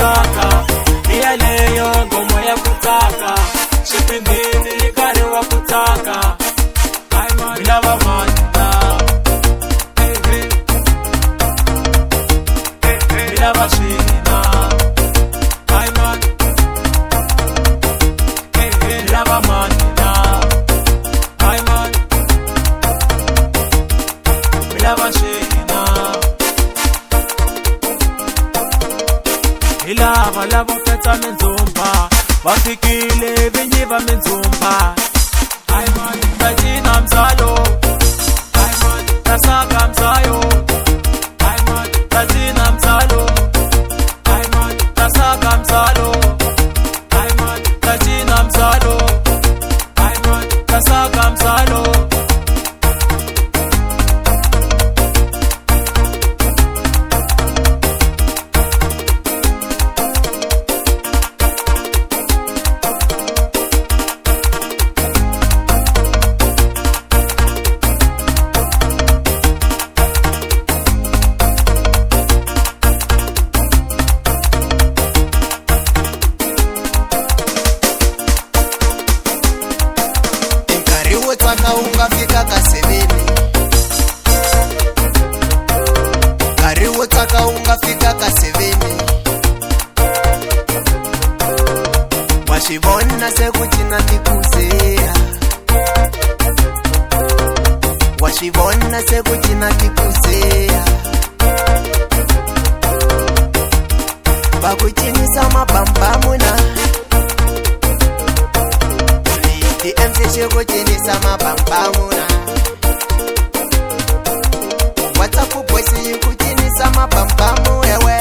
tsaka, iyaleyo ngoma ya ku tsaka, xipindini nkarhi wa ku tsaka. Mi lava mani na, mi lava swina, mi lava mani na, mi lava swina. Hi lava lavo petsa mindzumba, va fikile vinyi va mindzumba. Ta cina mzalo, ta saka mzayo, ta cina mzalo, ta saka mzalo, ta cina mzalo, ta saka mzalo. Tsaka unga fika ka 7, nkarhi wo tsaka unga fika ka 7. Wa swi vona se ku cina tikuzeya, wa swi vona se ku cina tikuzeya. Va ku cinisa mabambamuna, ti-MC ku cinisa mabambamuna. WhatsApp boys ku cinisa mabambamu ewe.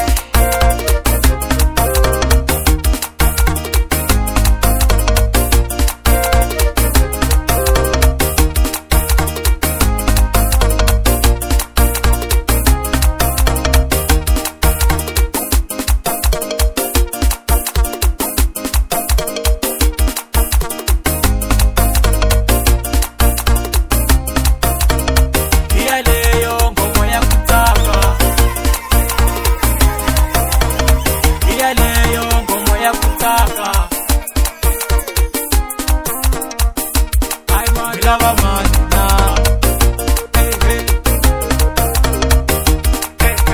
Mi lava mani na,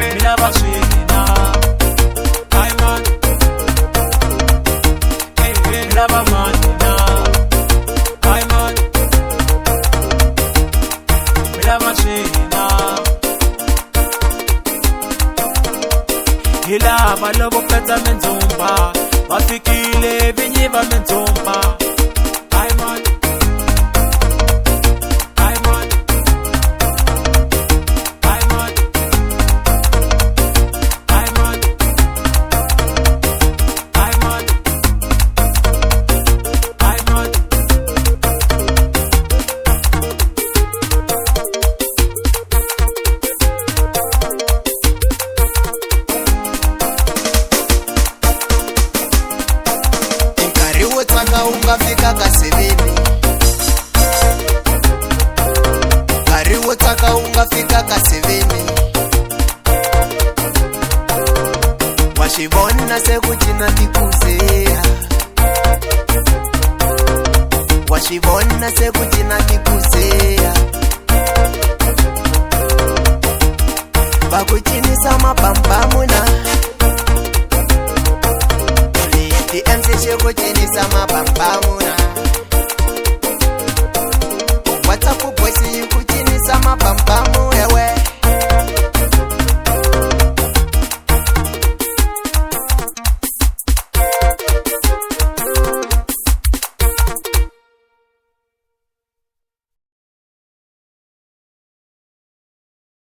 mi lava swina, mi lava mani na, mi lava swina. Hi lava lavo petsa mindzumba, va fikile vinyi va mindzumba. Tsaka unga fika ka 7, nkarhi wo tsaka unga fika ka 7. Wa swi vona se ku cina tikuzeya, wa swi vona se ku cina tikuzeya. Va ku cinisa mabambamuna, ti-MC ku cinisa mabambamuna.